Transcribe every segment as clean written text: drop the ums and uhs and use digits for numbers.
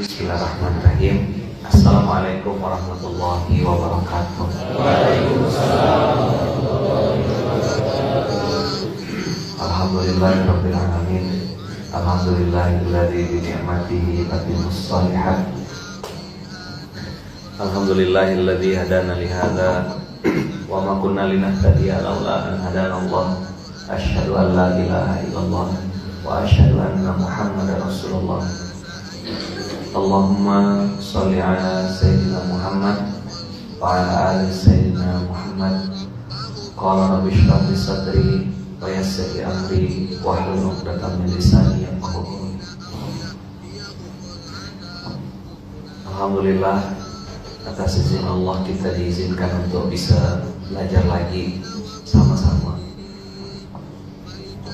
Bismillahirrahmanirrahim. Assalamualaikum warahmatullahi wabarakatuh. Waalaikumsalam. Alhamdulillahirabbil alamin. Alhamdulillahilladzi bi ni'matihi tatimmus shalihat. Alhamdulillahilladzi hadana li hadza wa ma kunna linahtadiya laula an hadana Allah. Asyhadu an la ilaha illallah wa asyhadu anna Muhammadar Rasulullah. Allahumma sholli ala sayyidina Muhammad wa ala ali sayyidina Muhammad. Qala rabbi shrah li sadri wa yassir li amri wahlul 'uqdatam min lisani yafqahu qawli. Alhamdulillah, atas izin Allah kita diizinkan untuk bisa belajar lagi sama-sama.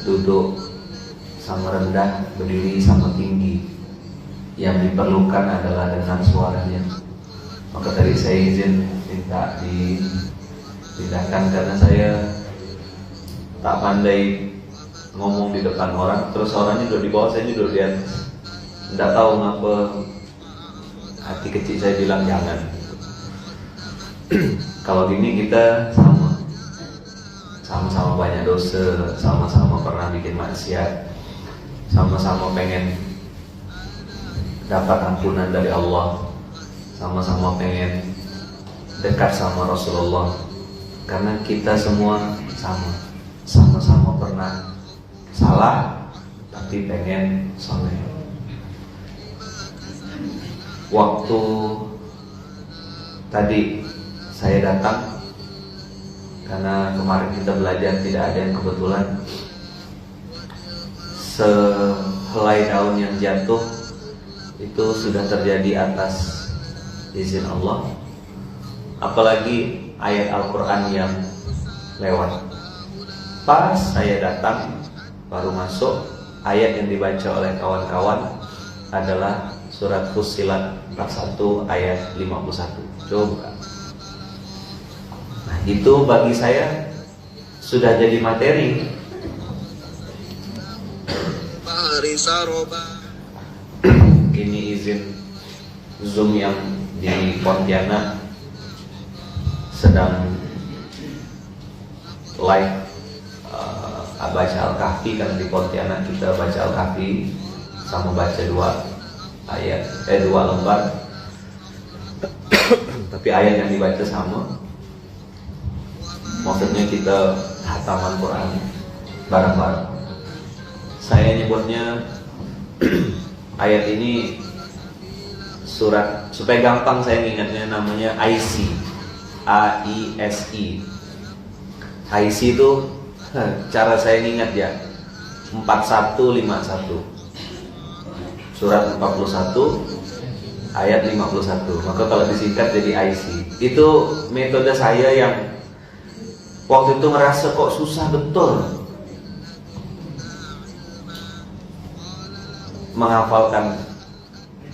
Duduk sama rendah, berdiri sama tinggi. Yang diperlukan adalah dengan suaranya. Maka tadi saya izin minta dipindahkan karena saya tak pandai ngomong di depan orang. Terus orangnya duduk di bawah, saya duduk di atas. Tidak tahu ngapa hati kecil saya bilang jangan. Kalau gini kita sama-sama banyak dosa, sama-sama pernah bikin maksiat, sama-sama pengen dapat ampunan dari Allah, sama-sama pengen dekat sama Rasulullah. Karena kita semua sama-sama pernah salah, tapi pengen soleh. Waktu tadi saya datang, karena kemarin kita belajar tidak ada yang kebetulan. Sehelai daun yang jatuh itu sudah terjadi atas izin Allah. Apalagi ayat Al-Quran yang lewat. Pas saya datang, baru masuk, ayat yang dibaca oleh kawan-kawan adalah surat Fussilat 41 ayat 51. Coba. Nah, itu bagi saya sudah jadi materi. Ini izin Zoom yang di Pontianak sedang live baca Al-Kahfi. Karena di Pontianak kita baca Al-Kahfi sama baca dua lembar tapi ayat yang dibaca sama. Maksudnya kita hataman Quran bareng-bareng. Saya nyebutnya ayat ini surat, supaya gampang saya ingatnya, namanya AISI. AISI. AISI itu cara saya ingat ya 4151. Surat 41 ayat 51. Maka kalau disingkat jadi AISI. Itu metode saya yang waktu itu ngerasa kok susah betul menghafalkan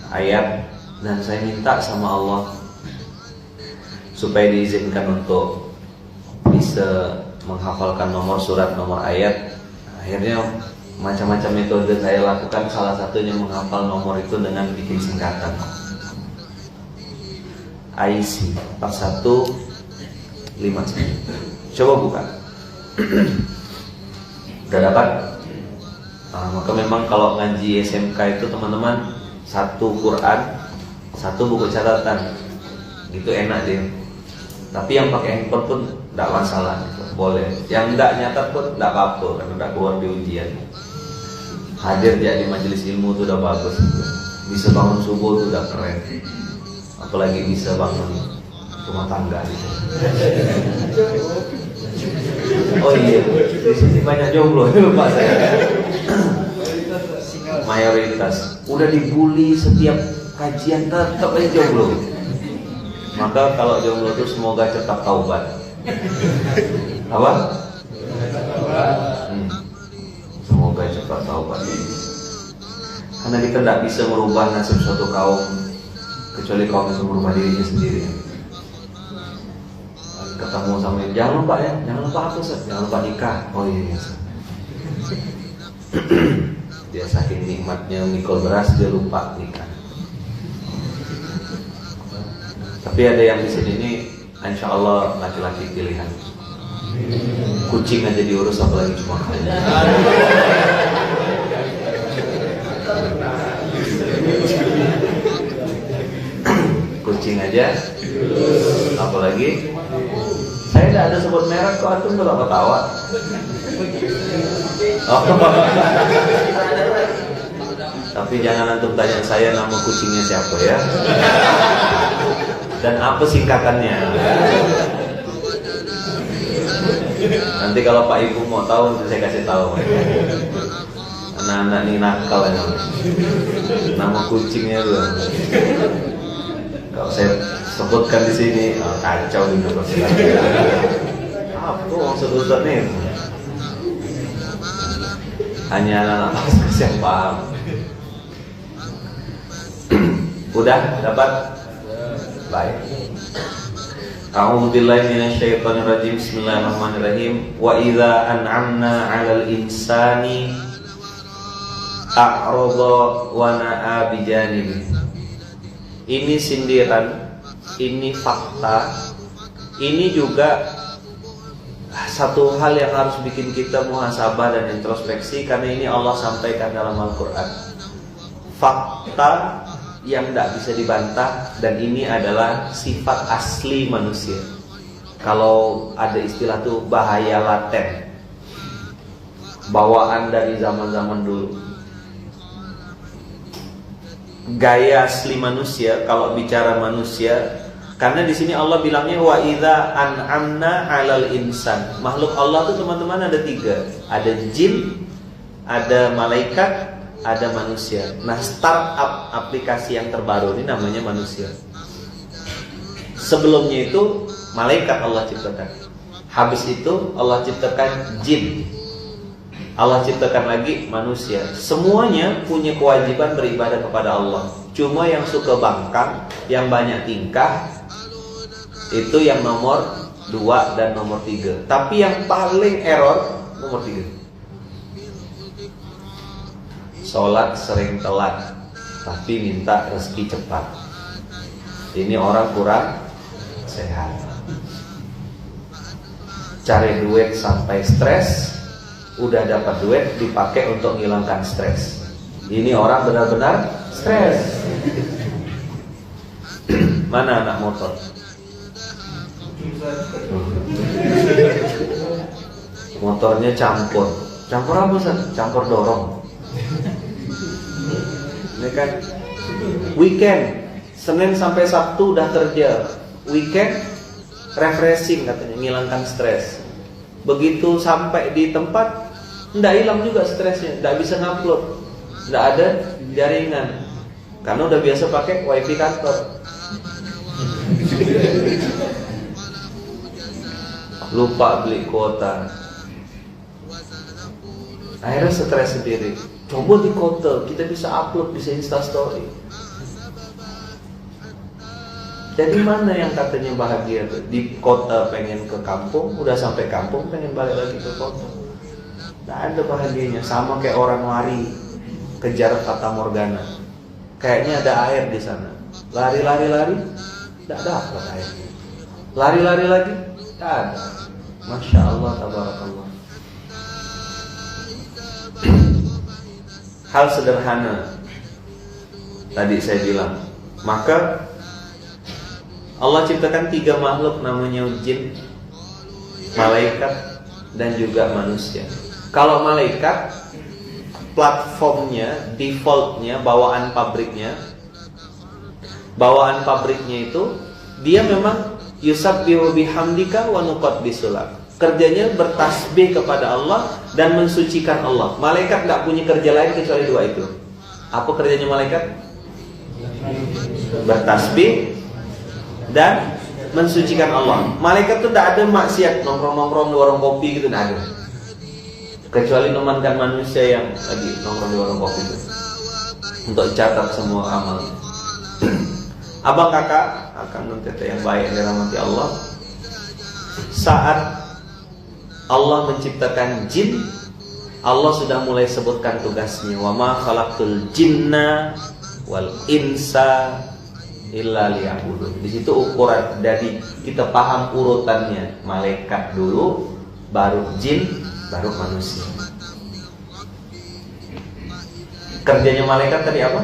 ayat, dan saya minta sama Allah supaya diizinkan untuk bisa menghafalkan nomor surat, nomor ayat. Akhirnya macam-macam metode saya lakukan, salah satunya menghafal nomor itu dengan bikin singkatan. AISI 4151. Coba buka. Udah dapat? Maka memang kalau ngaji SMK itu teman-teman, satu Quran, satu buku catatan, gitu enak deh. Tapi yang pakai handphone pun tidak masalah, gitu. Boleh. Yang tidak nyatat pun tidak apa-apa, karena tidak keluar di ujian. Hadir dia di majelis ilmu itu udah bagus, gitu. Bisa bangun subuh itu udah keren. Apalagi bisa bangun rumah tangga gitu. Oh iya, di sini banyak jomblo, lupa saya. Mayoritas udah dibully setiap kajian tetap aja jomblo. Maka kalau jomblo itu semoga cepat taubat. Apa? Semoga cepat taubat. Karena kita tidak bisa merubah nasib suatu kaum kecuali kaum bisa merubah dirinya sendiri. Ketemu sama dia, jangan lupa ya, jangan lupa apa Ustaz? Jangan lupa nikah. Oh iya. Dia saking nikmatnya mikul beras, dia lupa nikah. Tapi ada yang di sini ini, insya Allah laki-laki pilihan. Kucing aja diurus, apalagi cuma kalian. Kucing aja, apalagi saya tidak ada sebut merek kok, antum nggak ketawa. Oh. Tapi jangan antum tanya saya nama kucingnya siapa ya, dan apa singkatannya. Nanti kalau Pak Ibu mau tahu, nanti saya kasih tahu. Anak-anak ini nakal ya. Nama kucingnya tuh. Kalau saya sebutkan di sini, kacau ini pasti. Apa maksud Ustaz nih? Hanya anak-anak yang paham. Udah dapat? Baik. A'udzubillahi minasyaitonir rajim. Bismillahirrahmanirrahim. Wa idza an'amna 'alal insani a'rada wa na'a bijanibi. Ini sindiran, ini fakta, ini juga satu hal yang harus bikin kita muhasabah dan introspeksi, karena ini Allah sampaikan dalam Al-Quran. Fakta yang tidak bisa dibantah, dan ini adalah sifat asli manusia. Kalau ada istilah tuh bahaya laten, bawaan dari zaman-zaman dulu. Gaya asli manusia kalau bicara manusia, karena di sini Allah bilangnya wa idza an'amna 'alal insan. Makhluk Allah itu teman-teman ada 3. Ada jin, ada malaikat, ada manusia. Nah, startup aplikasi yang terbaru ini namanya manusia. Sebelumnya itu malaikat Allah ciptakan. Habis itu Allah ciptakan jin. Allah ciptakan lagi manusia. Semuanya punya kewajiban beribadah kepada Allah. Cuma yang suka bangkang, yang banyak tingkah, itu yang nomor 2 dan nomor 3. Tapi yang paling error nomor 3. Sholat sering telat, tapi minta rezeki cepat. Ini orang kurang sehat. Cari duit sampai stres, udah dapat duit dipakai untuk menghilangkan stres. Ini orang benar-benar stres. Mana anak motor? Motornya campur. Campur apa sih? Campur dorong. Ini kan weekend, Senin sampai Sabtu udah kerja. Weekend refreshing katanya, menghilangkan stres. Begitu sampai di tempat, nggak hilang juga stresnya, nggak bisa ngupload, nggak ada jaringan, karena udah biasa pakai wifi kantor. Lupa beli kuota, akhirnya stres sendiri. Coba di kota, kita bisa upload, bisa instastory. Jadi mana yang katanya bahagia tuh? Di kota pengen ke kampung, udah sampai kampung pengen balik lagi ke kota. Nggak ada bahagianya. Sama kayak orang lari kejar fata morgana. Kayaknya ada air di sana. Lari-lari, nggak dapat air. Lari-lari lagi, nggak ada. Masya Allah, tabarakallah. Hal sederhana tadi saya bilang. Maka Allah ciptakan 3 makhluk, namanya jin, malaikat, dan juga manusia. Kalau malaikat, platformnya, defaultnya, bawaan pabriknya itu, dia memang yusabbihu bihamdika wa nuqaddisulah. Kerjanya bertasbih kepada Allah dan mensucikan Allah. Malaikat gak punya kerja lain kecuali 2 itu. Apa kerjanya malaikat? Bertasbih dan mensucikan Allah. Malaikat itu tidak ada maksiat, nongkrong-nongkrong di warung kopi gitu, tidak ada. Kecuali memankan manusia yang lagi nongkrong di warung kopi itu, untuk catat semua amal. Abang kakak, akan tete yang baik dirahmati Allah. Saat Allah menciptakan jin, Allah sudah mulai sebutkan tugasnya. Wa ma khalaqtul jinna wal insa illa liya'budun. Di situ ukuran dari kita paham urutannya, malaikat dulu, baru jin, baru manusia. Kerjanya malaikat tadi apa?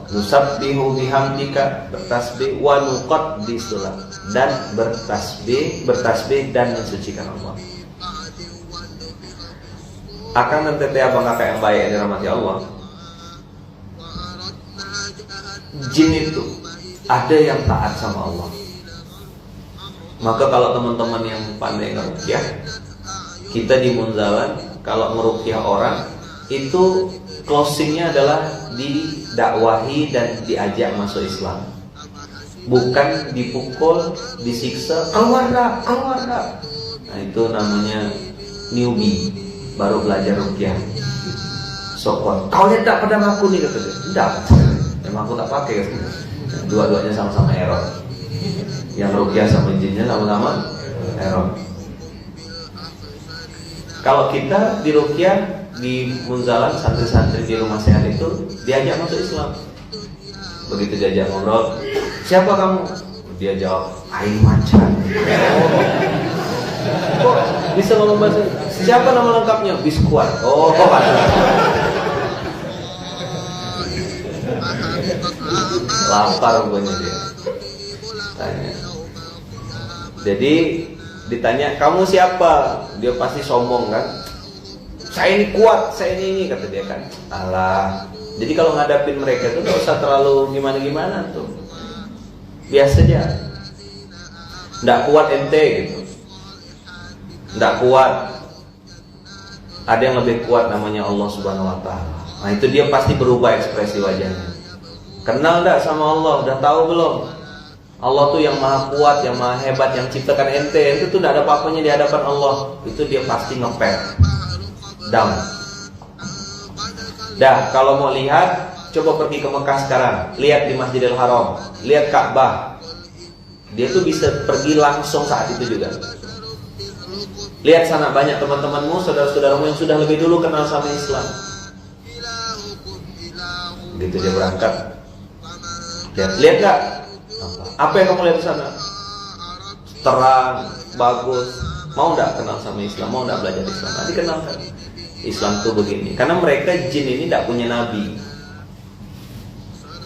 Nusabbihu bihamdika, bertasbih, wa nuqaddisulah, dan bertasbih dan mensucikan Allah. Akan dan teteh abang kakak yang baik yang dirahmati Allah, jin itu ada yang taat sama Allah. Maka kalau teman-teman yang pandai ngeruqyah, kita di Munzalan kalau ngeruqyah orang itu closingnya adalah didakwahi dan diajak masuk Islam, bukan dipukul, disiksa, keluar dah. Nah itu namanya newbie, baru belajar ruqyah. Sokon, kau lihat tak pedang aku nih, kata dia. Tidak, emang aku tak pakai. Dua-duanya sama-sama error. Yang ruqyah sama jinnya sama-sama error. Kalau kita di ruqyah di Munzalan, santri-santri di rumah sehat itu diajak masuk Islam. Begitu diajak ngobrol, siapa kamu? Dia jawab, Ain Macan. Kok bisa ngomong bahasa? Siapa nama lengkapnya? Biskuat. Oh, lapar rupanya dia. Tanya. Jadi ditanya, kamu siapa? Dia pasti sombong kan? Saya ini kuat, saya ini kata dia kan. Alah. Jadi kalau ngadapin mereka tuh gak usah terlalu gimana-gimana tuh. Biasa aja. Nggak kuat ente gitu. Nggak kuat. Ada yang lebih kuat namanya Allah Subhanahu Wa Taala. Nah itu dia pasti berubah ekspresi wajahnya. Kenal nggak sama Allah? Udah tahu belum? Allah tuh yang maha kuat, yang maha hebat, yang ciptakan ente. Itu tuh nggak ada apa-apanya di hadapan Allah. Itu dia pasti ngepet. Down. Dah, kalau mau lihat, coba pergi ke Mekah sekarang. Lihat di Masjidil Haram, lihat Ka'bah. Dia tuh bisa pergi langsung saat itu juga. Lihat sana banyak teman-temanmu, saudara-saudaramu yang sudah lebih dulu kenal sama Islam. Gitu dia berangkat. Lihat gak? Apa yang kamu lihat di sana? Terang, bagus. Mau gak kenal sama Islam? Mau gak belajar Islam? Nanti kenalkan. Islam tuh begini. Karena mereka jin ini tidak punya nabi.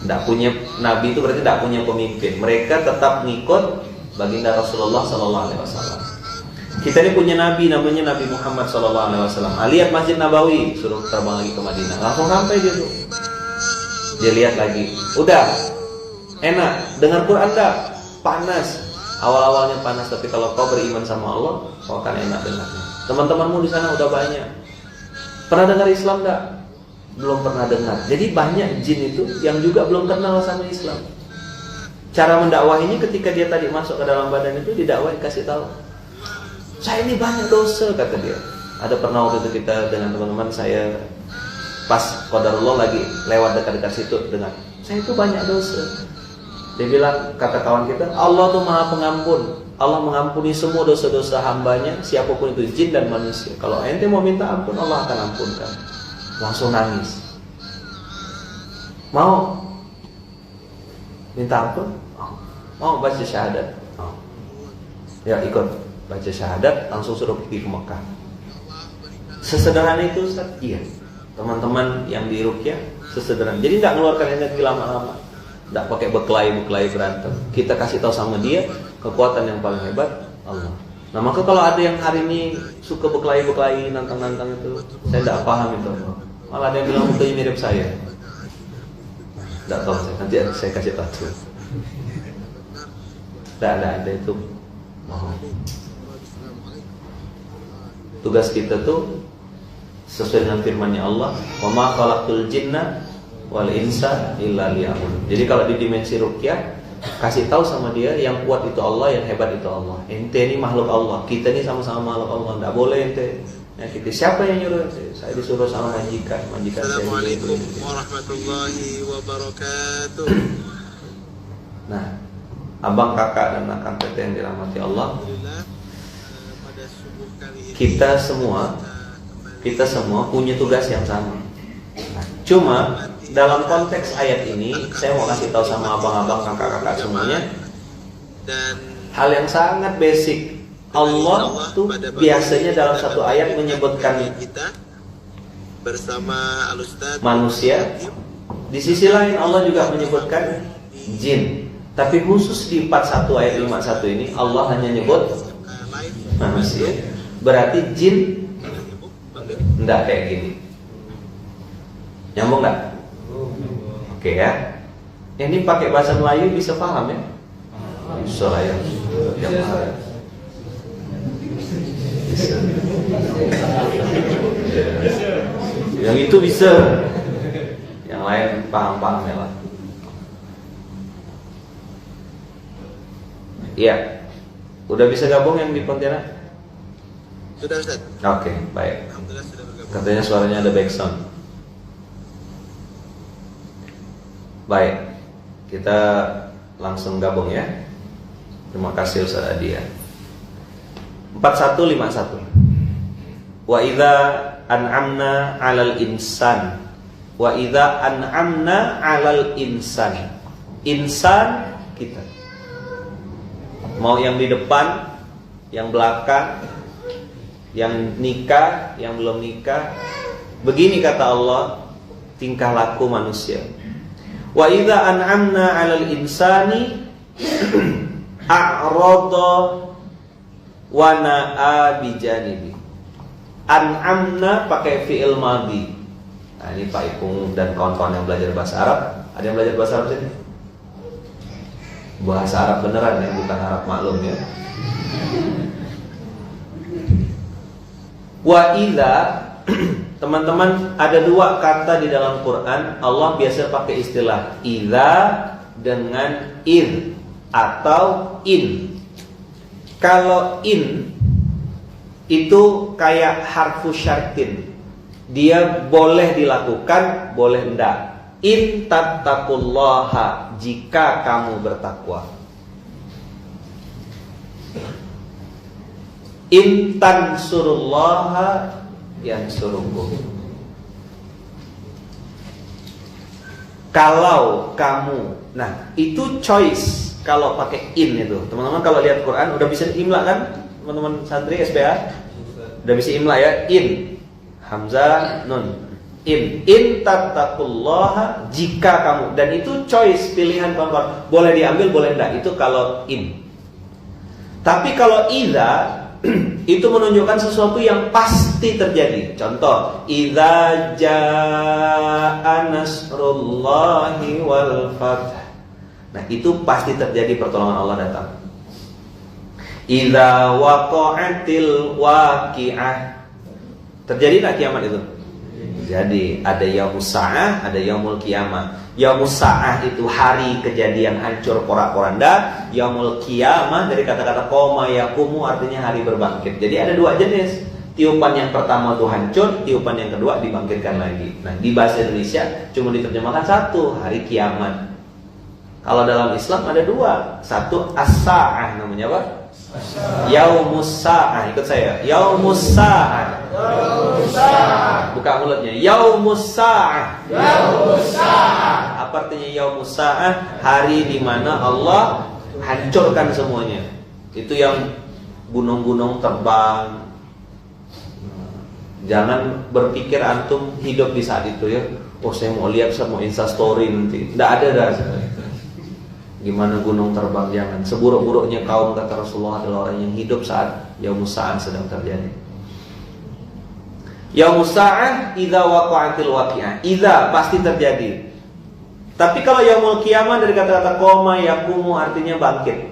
Tidak punya nabi itu berarti tidak punya pemimpin. Mereka tetap ngikut baginda Rasulullah SAW. Kita ini punya nabi, namanya Nabi Muhammad SAW. Lihat Masjid Nabawi, suruh terbang lagi ke Madinah. Langsung sampai dia tuh. Dia lihat lagi. Udah, enak. Dengar Quran enggak? Panas. Awal-awalnya panas, tapi kalau kau beriman sama Allah, kau akan enak dengarnya. Teman-temanmu di sana udah banyak. Pernah dengar Islam enggak? Belum pernah dengar. Jadi banyak jin itu yang juga belum kenal sama Islam. Cara mendakwahinya ketika dia tadi masuk ke dalam badan itu, didakwahi, kasih tahu. Saya ini banyak dosa, kata dia. Ada pernah waktu itu kita dengan teman-teman saya pas qadarullah lagi lewat dekat-dekat situ dengar, saya itu banyak dosa. Dia bilang, kata kawan kita, Allah tuh maha pengampun. Allah mengampuni semua dosa-dosa hambanya, siapapun itu jin dan manusia. Kalau ente mau minta ampun, Allah akan ampunkan. Langsung nangis. Mau minta ampun? Mau baca syahadat? Ya ikut baca syahadat, langsung suruh pergi ke Mekah. Sesederhana itu Ustaz? Iya. Teman-teman yang di ruqyah sesederhana. Jadi tidak mengeluarkan energi lama-lama. Tidak pakai berkelahi berantem. Kita kasih tahu sama dia kekuatan yang paling hebat Allah. Nah maka kalau ada yang hari ini suka berkelahi nantang-nantang itu, saya tidak paham itu. Malah ada yang bilang mukanya mirip saya. Tidak tahu saya. Nanti saya kasih tahu. Tidak ada itu. Tugas kita tuh sesuai dengan firman-Nya Allah, "Wa ma khalaqtul jinna wal insa illa liya'budun." Jadi kalau di dimensi ruqyah, kasih tahu sama dia yang kuat itu Allah, yang hebat itu Allah. Ente ini makhluk Allah, kita ini sama-sama makhluk Allah. Tidak boleh ente. Ya, kita siapa yang nyuruh ente? Saya disuruh sama majikan saya. Assalamualaikum warahmatullahi wabarakatuh. Nah, abang kakak dan akang teteh yang dirahmati Allah, kita semua punya tugas yang sama. Nah, cuma dalam konteks ayat ini saya mau kasih tahu sama abang-abang, kakak-kakak semuanya, dan hal yang sangat basic. Allah tuh biasanya dalam satu ayat menyebutkan kita bersama Al-Ustaz manusia. Di sisi lain Allah juga menyebutkan jin. Tapi khusus di 41 ayat 51 ini Allah hanya nyebut manusia. Berarti jin enggak kayak gini. Nyambung enggak? Oke ya. Ini pakai bahasa Melayu bisa paham ya? Bisa lah ya. Yang itu bisa. Yang lain paham-paham ya lah. Iya. Udah bisa gabung yang di Pontianak? Sudah, Ustaz. Oke, baik. Alhamdulillah sudah bergabung. Katanya suaranya ada backsound. Baik. Kita langsung gabung ya. Terima kasih Ustaz Adi ya. 4151. Wa idza an'amna 'alal insan. Wa idza an'amna 'alal insan. Insan kita. Mau yang di depan, yang belakang, yang nikah, yang belum nikah. Begini kata Allah tingkah laku manusia. Wa idza an'amna 'alal insani a'rada wa na'a bijanibi. An'amna pakai fi'il madhi. Nah, ini Pak Ipung dan kawan-kawan yang belajar bahasa Arab. Ada yang belajar bahasa Arab sini? Bahasa Arab beneran ya, bukan Arab maklum ya. Wa idza teman-teman, ada dua kata di dalam Quran Allah biasa pakai istilah idza dengan id atau in. Kalau in itu kayak harfu syartin, dia boleh dilakukan, boleh enggak. In tattaqullaha, jika kamu bertakwa. In tansurullaha yansurukum. Kalau kamu, nah itu choice. Kalau pakai in itu, teman-teman kalau lihat Quran udah bisa imla kan, teman-teman santri SPA udah bisa imla ya. In, hamzah, nun. In tattaqullaha, jika kamu, dan itu choice, pilihan kawan-kawan, boleh diambil boleh enggak, itu kalau in. Tapi kalau idza itu menunjukkan sesuatu yang pasti terjadi. Contoh, idza jaa nasrullahi wal fath. Nah, itu pasti terjadi, pertolongan Allah datang. Idza waqa'atil waqi'ah. Terjadi enggak kiamat itu? Jadi ada yaumus sa'ah, ada yaumul qiyamah. Yaumus sa'ah itu hari kejadian hancur porak-poranda. Yaumul qiyamah dari kata-kata qoma yaqumu, artinya hari berbangkit. Jadi ada dua jenis. Tiupan yang pertama itu hancur, tiupan yang kedua dibangkitkan lagi. Nah, di bahasa Indonesia cuma diterjemahkan satu, hari kiamat. Kalau dalam Islam ada dua. Satu as-sa'ah, namanya apa? Yaumus sa'ah, ikut saya. Yaumus sa'ah. Buka mulutnya. Yaumus sa'ah. Yaumus sa'ah. Apa artinya yaumus sa'ah? Hari di mana Allah hancurkan semuanya. Itu yang gunung-gunung terbang. Jangan berpikir antum hidup di saat itu ya. Oh, saya mau lihat, saya mau Insta story nanti. Tidak ada dah. Gimana gunung terbang, jangan. Seburuk-buruknya kaum, kata Rasulullah, adalah orang yang hidup saat yaumus sa'ah sedang terjadi. Yaumus sa'ah idza waqa'atil waqi'ah. Idza pasti terjadi. Tapi kalau yaumul qiyamah dari kata-kata qoma yaqumu, artinya bangkit.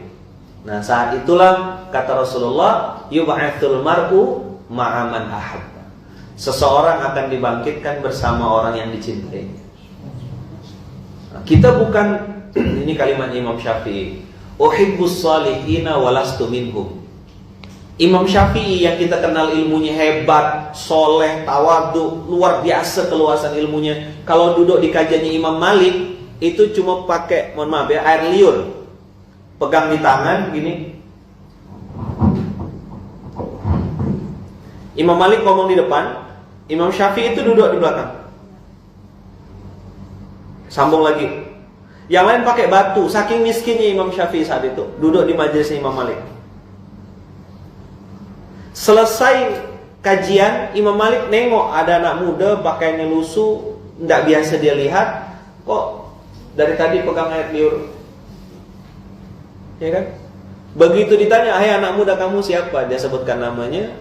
Nah, saat itulah kata Rasulullah, yub'atsul mar'u ma'a man ahabba. Seseorang akan dibangkitkan bersama orang yang dicintai. Nah, kita bukan, ini kalimat Imam Syafi'i, uhibbus salihina walastu minhum. Imam Syafi'i yang kita kenal ilmunya hebat, soleh, tawadu, luar biasa keluasan ilmunya. Kalau duduk di kajiannya Imam Malik, itu cuma pakai, mohon maaf ya, air liur, pegang di tangan gini. Imam Malik ngomong di depan, Imam Syafi'i itu duduk di belakang. Sambung lagi. Yang lain pakai batu. Saking miskinnya Imam Syafi'i saat itu, duduk di majelisnya Imam Malik. Selesai kajian, Imam Malik nengok ada anak muda pakaiannya lusuh, tidak biasa dia lihat. Kok dari tadi pegang ayat liur? Ya kan? Begitu ditanya, "Hai anak muda, kamu siapa?" Dia sebutkan namanya.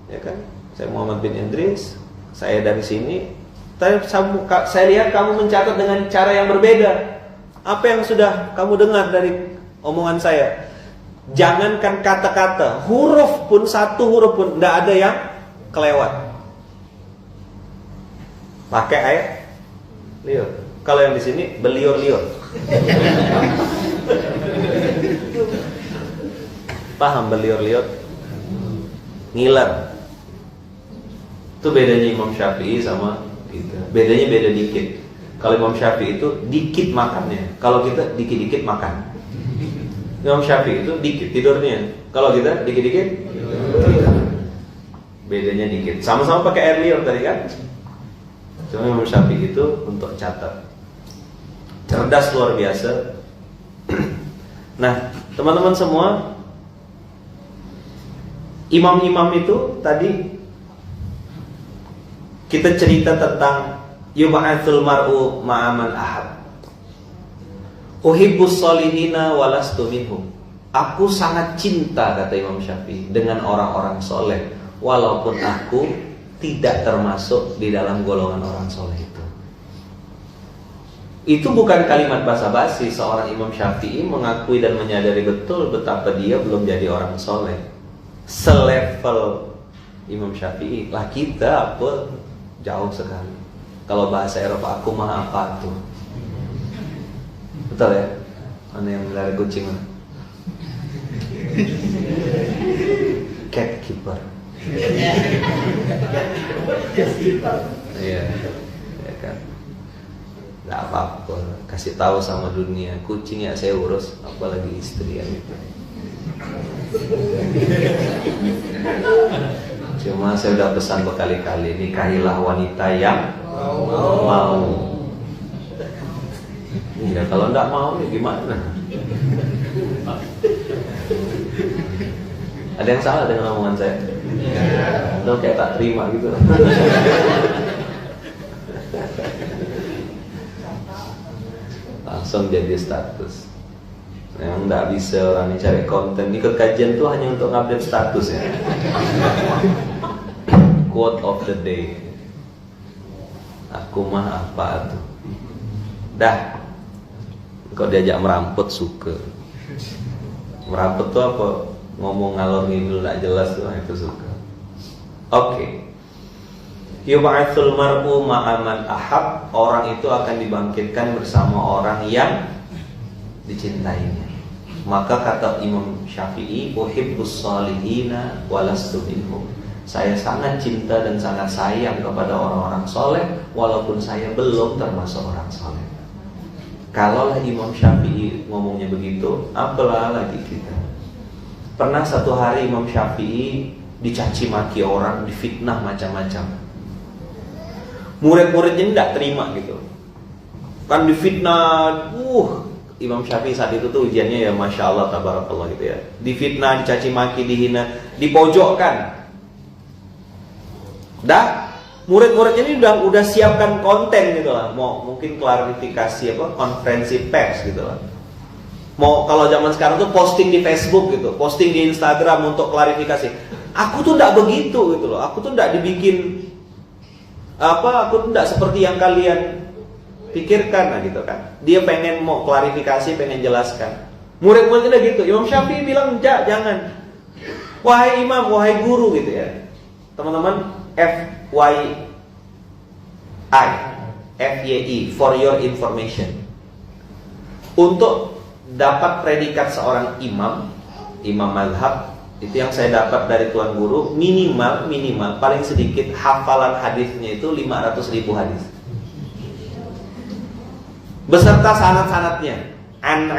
Ya kan? "Saya Muhammad bin Idris. Saya dari sini. Saya lihat kamu mencatat dengan cara yang berbeda. Apa yang sudah kamu dengar dari omongan saya? Jangankan kata-kata, huruf pun, satu huruf pun tidak ada yang kelewat. Pakai ayat liur. Kalau yang di sini beliur-liur. Paham beliur-liur? Ngiler. Itu bedanya Imam Syafi'i sama kita. Bedanya beda dikit. Kalau Imam Syafi'i itu dikit makannya, kalau kita dikit-dikit makan. Imam Syafi'i itu dikit tidurnya, kalau kita dikit-dikit bedanya dikit. Sama-sama pakai air liur tadi kan. Cuma Imam Syafi'i itu untuk catat. Cerdas luar biasa. Nah, teman-teman semua, imam-imam itu tadi kita cerita tentang yub'atsul mar'u ma'aman ahad. Uhibbus solihina walastu minhum. Aku sangat cinta, kata Imam Syafi'i, dengan orang-orang soleh, walaupun aku tidak termasuk di dalam golongan orang soleh itu. Itu bukan kalimat basa-basi. Seorang Imam Syafi'i mengakui dan menyadari betul betapa dia belum jadi orang soleh. Selevel Imam Syafi'i lah kita apa jauh sekali. Kalau bahasa Eropa, aku mah apa tuh? Betul ya? Mana yang melihara kucing mana? Cat keeper. Iya, ya kan. Gak apa-apa, kasih tahu sama dunia, kucing ya saya urus, apalagi istri yang itu. Cuma saya udah pesan berkali-kali, nikahilah wanita yang mau. Ya kalau enggak mau ya gimana? Ada yang salah dengan omongan saya? Lo kayak tak terima gitu. Langsung jadi status. Memang enggak bisa orang ini cari konten. Ikut kajian tuh hanya untuk ngupdate status ya. Quote of the day. Aku mah apa tuh? Dah. Kau diajak merampot suka. Merampot tuh apa? Ngomong ngalor ngidul gak jelas tuh, itu suka. Oke. Yub'atsul mar'u ma'aman ahab. Orang itu akan dibangkitkan bersama orang yang dicintainya. Maka kata Imam Syafi'i, uhibbus salihina walastu minhum. Saya sangat cinta dan sangat sayang kepada orang-orang soleh, walaupun saya belum termasuk orang soleh. Kalaulah Imam Syafi'i ngomongnya begitu, apalah lagi kita. Pernah satu hari Imam Syafi'i dicaci maki orang, difitnah macam-macam. Murid-muridnya tidak terima gitu. Kan difitnah, Imam Syafi'i saat itu tuh ujiannya ya Masya Allah, tabarakallah gitu ya. Difitnah, dicaci maki, dihina, dipojokkan. Dah, murid-muridnya ini udah siapkan konten gitu lah. Mau mungkin klarifikasi apa, konferensi pers gitu lah. Mau kalau zaman sekarang tuh posting di Facebook gitu, posting di Instagram untuk klarifikasi. Aku tuh tidak begitu gitu loh. Aku tuh tidak dibikin apa, aku tuh tidak seperti yang kalian pikirkan lah gitu kan. Dia pengen mau klarifikasi, pengen jelaskan. Murid-muridnya gitu. Imam Syafi'i bilang jangan. Wahai imam, wahai guru gitu ya. Teman-teman, FYI for your information. Untuk dapat predikat seorang imam mazhab, itu yang saya dapat dari tuan guru, minimal paling sedikit hafalan hadisnya itu 500.000 hadis. Beserta sanad-sanadnya. An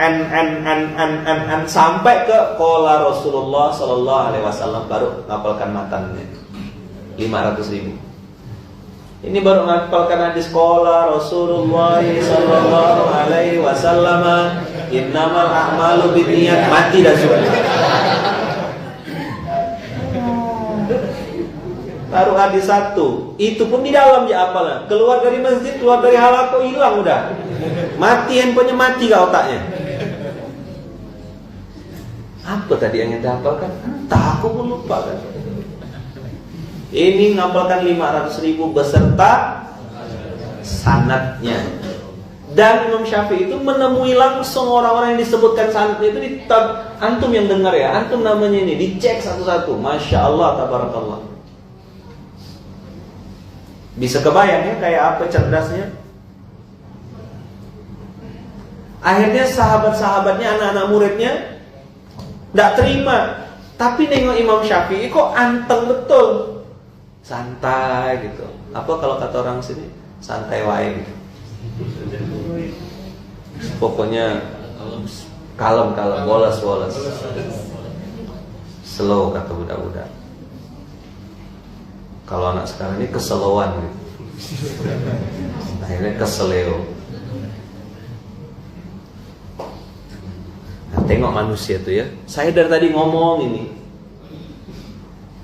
sampai ke qala Rasulullah sallallahu alaihi wasallam, baru ngapalkan matannya. 500.000. Ini baru ngapalkan hadis qala Rasulullah sallallahu alaihi wasallam, innamal a'malu binniyat, mati dah sudah. Taruh hadis satu, itu pun di dalam dia apalah. Keluar dari masjid, keluar dari halaqah, hilang udah. Mati, handphonenya mati ke otaknya. Apa tadi yang kita hafalkan? Entah, aku pun lupa kan. Ini ngapalkan 500.000 beserta sanadnya. Dan Imam Syafi'i itu menemui langsung orang-orang yang disebutkan sanadnya itu di antum yang dengar ya, antum namanya ini dicek satu-satu. Masya Allah, tabarakallah. Bisa kebayang ya kayak apa cerdasnya. Akhirnya sahabat-sahabatnya, anak-anak muridnya tidak terima. Tapi nengok Imam Syafi'i kok anteng betul, santai gitu. Apa kalau kata orang sini, santai wae gitu. Pokoknya kalem, woles. Slow kata budak-budak. Kalau anak sekarang ini keselowan gitu. Akhirnya keseleo. Nah, tengok manusia tuh ya. Saya dari tadi ngomong ini.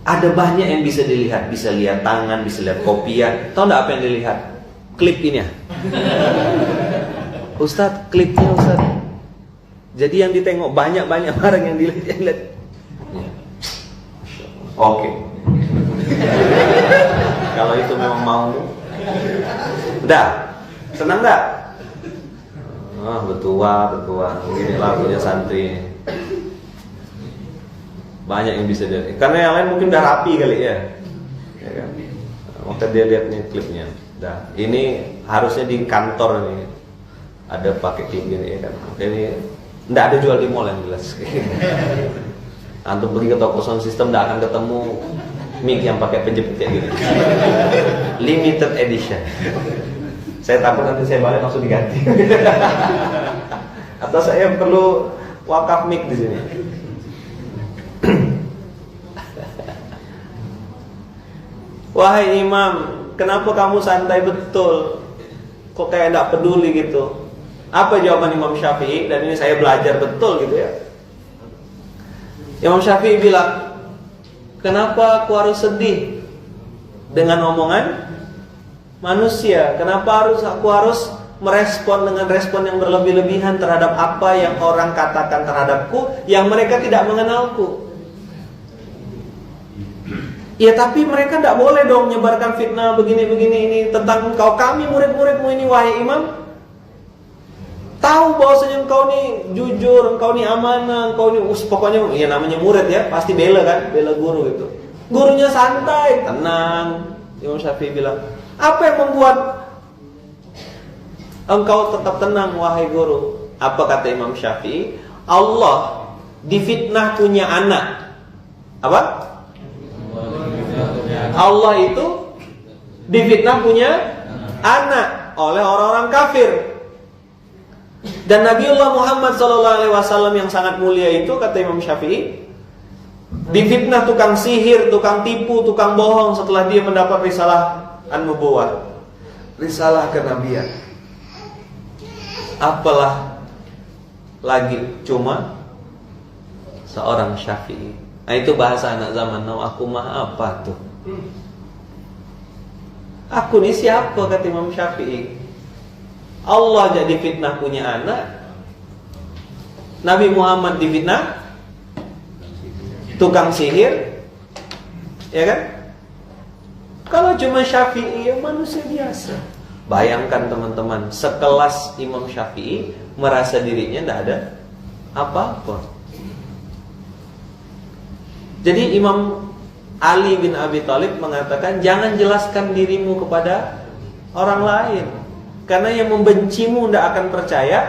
Ada banyak yang bisa dilihat. Bisa lihat tangan, bisa lihat kopiah. Tahu enggak apa yang dilihat? Klip ini ya. Ustadz, klipnya Ustadz. Jadi yang ditengok banyak-banyak barang yang dilihat. Oke. Kalau itu memang mau. Udah. Senang enggak? Betua. Begini lagunya santri. Banyak yang bisa dilihat. Karena yang lain mungkin udah rapi kali ya. Ya kan? Maka dia lihat nih klipnya. Dah. Ini harusnya di kantor nih. Ada pakai klip gini ya kan. Ini enggak ada jual di mall yang jelas. Antum pergi ke toko sound system enggak akan ketemu mic yang pakai penjepit kayak gini. Limited edition. Saya takut nanti saya balik langsung diganti. Atau saya perlu wakaf mic di sini. Wahai imam, kenapa kamu santai betul? Kok kayak enggak peduli gitu? Apa jawaban Imam Syafi'i? Dan ini saya belajar betul gitu ya. Imam Syafi'i bilang, kenapa aku harus sedih dengan omongan manusia? Kenapa aku harus merespon dengan respon yang berlebih-lebihan terhadap apa yang orang katakan terhadapku yang mereka tidak mengenalku? Ya tapi mereka tidak boleh dong menyebarkan fitnah begini-begini ini tentang engkau. Kami murid-muridmu ini wahai imam, tahu bahwasanya engkau ini jujur, engkau ini amanah, engkau ini pokoknya ya namanya murid ya, pasti bela kan, bela guru gitu. Gurunya santai, tenang. Imam Syafi'i bilang, apa yang membuat engkau tetap tenang wahai guru? Apa kata Imam Syafi'i? Allah difitnah punya anak. Apa? Allah itu difitnah punya anak oleh orang-orang kafir. Dan Nabiullah Muhammad SAW yang sangat mulia itu, kata Imam Syafi'i, difitnah tukang sihir, tukang tipu, tukang bohong setelah dia mendapat risalah an-nubuwah, risalah kenabian. Apalah lagi cuma seorang Syafi'i. Nah itu bahasa anak zaman now. Aku mah apa tuh? Aku ni siapa, kata Imam Syafi'i. Allah jadi fitnah punya anak, Nabi Muhammad difitnah tukang sihir, ya kan? Kalau cuma Syafi'i ya manusia biasa. Bayangkan teman-teman, sekelas Imam Syafi'i merasa dirinya tidak ada apa-apa. Jadi Imam Ali bin Abi Thalib mengatakan, jangan jelaskan dirimu kepada orang lain, karena yang membencimu tidak akan percaya,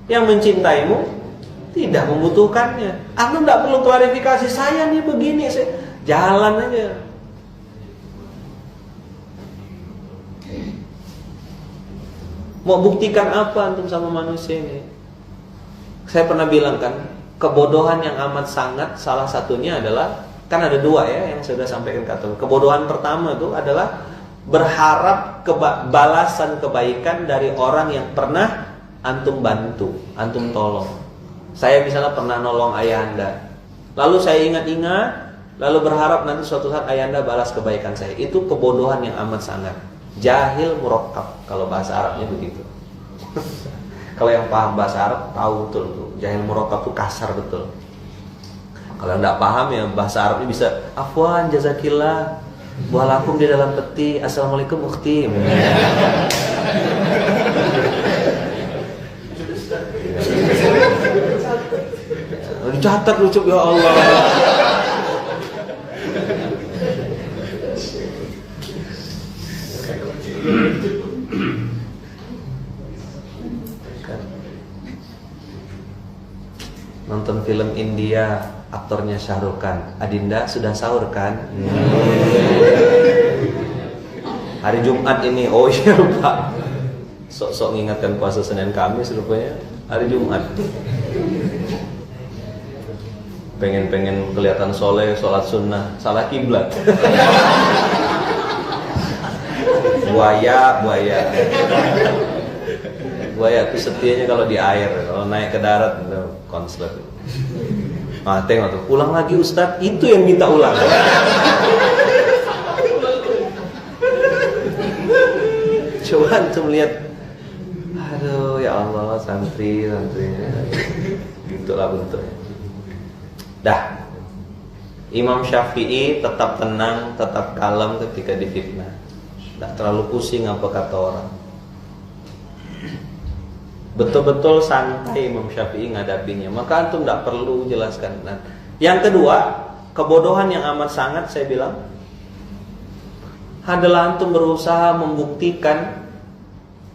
yang mencintaimu tidak membutuhkannya. Anda tidak perlu klarifikasi, saya nih begini, saya jalan aja. Mau buktikan apa antum sama manusia ini? Saya pernah bilang kan, kebodohan yang amat sangat salah satunya adalah, kan ada dua ya yang saya sudah sampaikan kata. Kebodohan pertama itu adalah berharap balasan kebaikan dari orang yang pernah antum bantu, antum tolong. Saya misalnya pernah nolong ayah Anda, lalu saya ingat-ingat, lalu berharap nanti suatu saat ayah Anda balas kebaikan saya. Itu kebodohan yang amat sangat. Jahil murakkab, kalau bahasa Arabnya begitu. Kalau yang paham bahasa Arab tahu betul tuh, jahil murakkab tuh kasar betul. Kalau enggak paham ya bahasa Arabnya bisa afwan jazakillah, walakum di dalam peti, assalamualaikum ukhti. Dicatat lucu ya Allah. Nonton film India, aktornya Syahrukh Khan. Adinda sudah sahur kan? Hari Jumat ini. Oh iya lupa. Sok-sok mengingatkan puasa Senin Kamis rupanya hari Jumat. Pengen kelihatan soleh, sholat sunnah, salah kiblat. Buaya itu setianya kalau di air, kalau naik ke darat itu konslet. Nah, tengok tuh, ulang lagi Ustadz, itu yang minta ulang. Coba antum lihat, aduh ya Allah, santri, gitulah bentuknya. Dah, Imam Syafi'i tetap tenang, tetap kalem ketika difitnah. Tidak terlalu pusing apa kata orang. Betul-betul santai Imam Syafi'i ngadapinya. Maka antum tidak perlu jelaskan. Dan yang kedua, kebodohan yang amat sangat saya bilang adalah antum berusaha membuktikan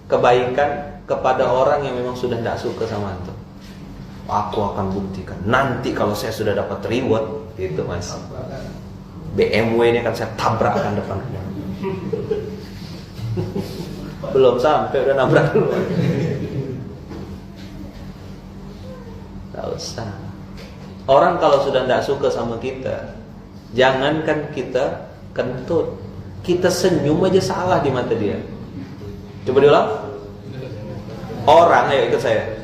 kebaikan kepada orang yang memang sudah tidak suka sama antum. Aku akan buktikan nanti kalau saya sudah dapat reward, gitu mas. BMW ini akan saya tabrakkan depan rumah. Belum sampai udah nabrak dulu. Tak usah. Orang kalau sudah tidak suka sama kita, jangankan kita kentut, kita senyum aja salah di mata dia. Coba diulang. Orang, ayo ikut saya.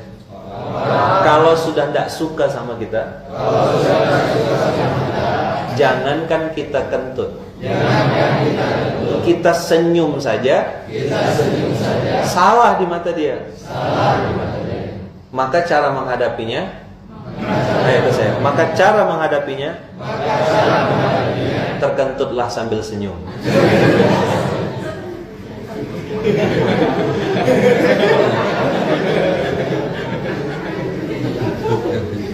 Kalau sudah tidak suka sama kita, jangankan kita kentut, kita senyum saja, salah di mata dia. Maka cara menghadapinya, ayo ke saya. Maka cara menghadapinya, terkentutlah sambil senyum.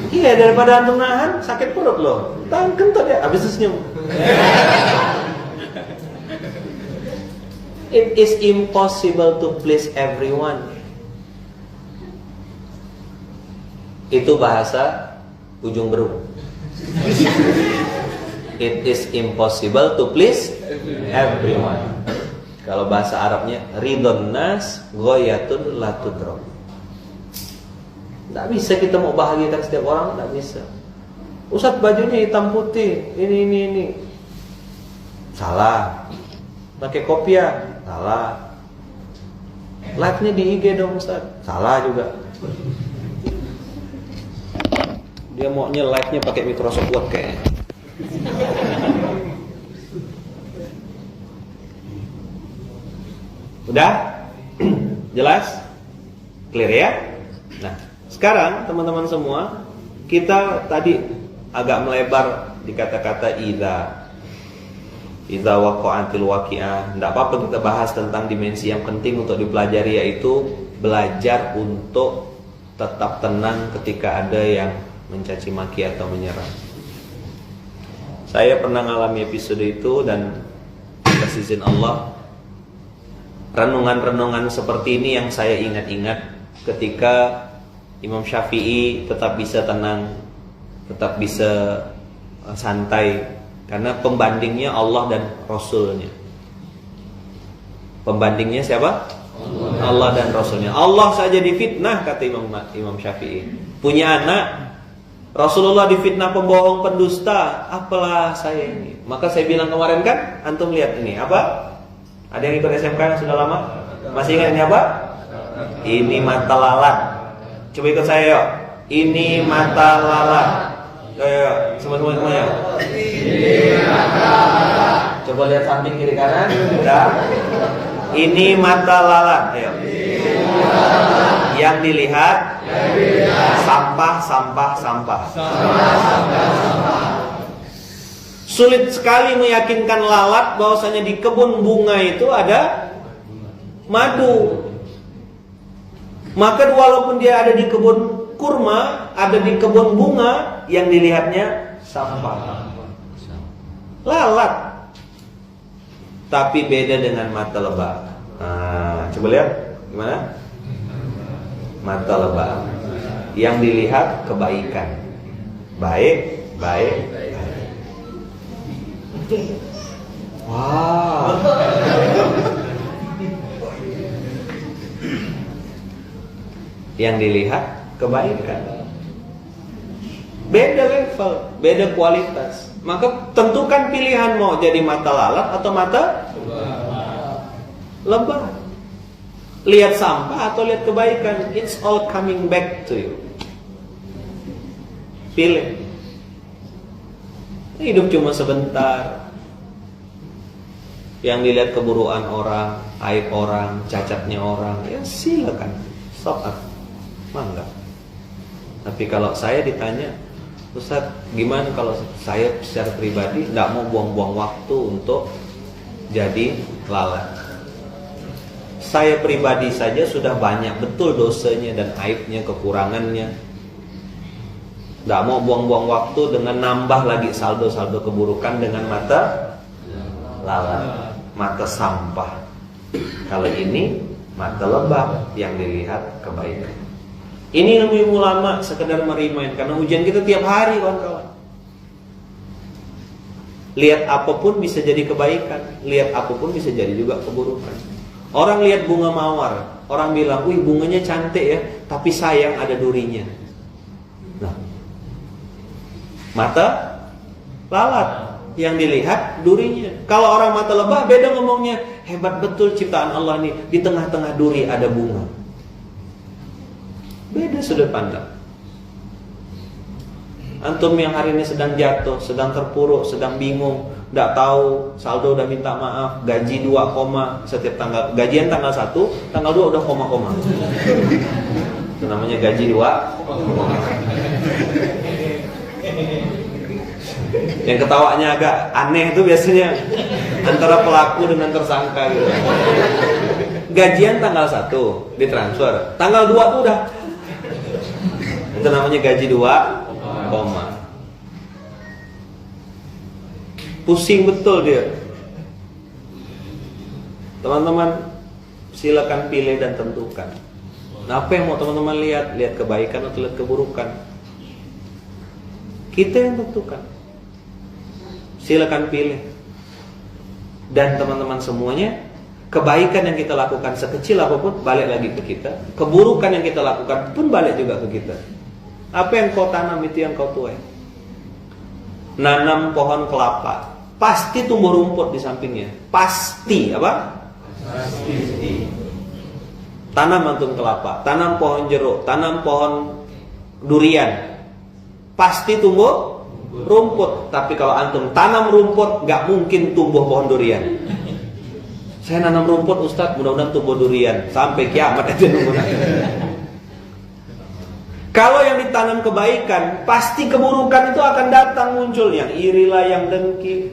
Iya, daripada antum nahan sakit perut loh, tahan kentut ya, habis itu senyum. It is impossible to please everyone. Itu bahasa ujung berung. It is impossible to please everyone. Kalau bahasa Arabnya ridon nas ghayatun la tudrak. Tidak bisa kita mau bahagiakan setiap orang, tidak bisa. Ustadz bajunya hitam putih, ini. Salah. Pakai kopiah, salah. Live-nya di IG dong Ustadz, salah juga. Dia maunya live-nya pakai Microsoft Word kayaknya. Udah? Jelas? Clear ya? Nah, sekarang teman-teman semua, kita tadi agak melebar di kata-kata idza waqa'atil waqi'ah. Tidak apa-apa kita bahas tentang dimensi yang penting untuk dipelajari, yaitu belajar untuk tetap tenang ketika ada yang mencaci maki atau menyerang. Saya pernah mengalami episode itu, dan atas izin Allah, renungan-renungan seperti ini yang saya ingat-ingat ketika Imam Syafi'i tetap bisa tenang, tetap bisa santai, karena pembandingnya Allah dan Rasulnya. Pembandingnya siapa? Allah dan Rasulnya. Allah saja difitnah, kata Imam Syafi'i. Punya anak, Rasulullah difitnah pembohong, pendusta, apalah saya ini. Maka saya bilang kemarin kan, antum lihat ini apa? Ada yang ikut SMK yang sudah lama? Masih ingat ini apa? Ini mata lalat. Coba ikut saya yuk. Ini mata lalat. Ayo, semuanya. Ini mata lalat. Coba lihat samping kiri kanan. Udah. Ini mata lalat. Ayo. Yang dilihat sampah. Sulit sekali meyakinkan lalat bahwasanya di kebun bunga itu ada madu. Maka walaupun dia ada di kebun kurma, ada di kebun bunga, yang dilihatnya sampah. Lalat. Tapi beda dengan mata lebah. Nah, coba lihat gimana? Mata lebah. Yang dilihat kebaikan. Baik. Wow. Yang dilihat kebaikan. Beda level, beda kualitas. Maka tentukan pilihan mau jadi mata lalat atau mata lebah. Lihat sampah atau lihat kebaikan. It's all coming back to you. Pilih. Hidup cuma sebentar. Yang dilihat keburukan orang, aib orang, cacatnya orang, ya silakan. Stop. Mangga. Tapi kalau saya ditanya, Ustaz, gimana kalau saya secara pribadi tidak mau buang-buang waktu untuk jadi lalat? Saya pribadi saja sudah banyak betul dosanya dan aibnya, kekurangannya. Tidak mau buang-buang waktu dengan nambah lagi saldo-saldo keburukan dengan mata lalat, mata sampah. Kalau ini mata lebah yang dilihat kebaikan. Ini ilmu ulama sekedar merimain karena ujian kita tiap hari kawan-kawan. Lihat apapun bisa jadi kebaikan, lihat apapun bisa jadi juga keburukan. Orang lihat bunga mawar, orang bilang, "Wih, bunganya cantik ya, tapi sayang ada durinya." Nah, mata lalat yang dilihat durinya. Kalau orang mata lebah beda ngomongnya, hebat betul ciptaan Allah nih, di tengah-tengah duri ada bunga. Beda sudut pandang. Antum yang hari ini sedang jatuh, sedang terpuruk, sedang bingung, tidak tahu, saldo udah minta maaf, gaji 2, setiap tanggal, gajian tanggal 1, tanggal 2 udah koma-koma. Itu namanya gaji 2. Yang ketawanya agak aneh itu biasanya antara pelaku dengan tersangka gitu. Gajian tanggal 1 ditransfer, tanggal 2 tuh udah. Itu namanya gaji 2, pusing betul dia. Teman-teman, silakan pilih dan tentukan. Nah, apa yang mau teman-teman lihat? Lihat kebaikan atau lihat keburukan? Kita yang tentukan. Silakan pilih. Dan teman-teman semuanya, kebaikan yang kita lakukan sekecil apapun balik lagi ke kita. Keburukan yang kita lakukan pun balik juga ke kita. Apa yang kau tanam itu yang kau tuai. Nanam pohon kelapa, pasti tumbuh rumput di sampingnya. Pasti, apa? Pasti. Tanam antum kelapa, tanam pohon jeruk, tanam pohon durian, pasti tumbuh rumput. Tapi kalau antum tanam rumput, gak mungkin tumbuh pohon durian. Saya nanam rumput Ustaz, mudah-mudahan tumbuh durian. Sampai kiamat aja nunggu. Kalau yang ditanam kebaikan, pasti keburukan itu akan datang muncul. Yang irilah, yang dengki,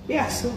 biasa.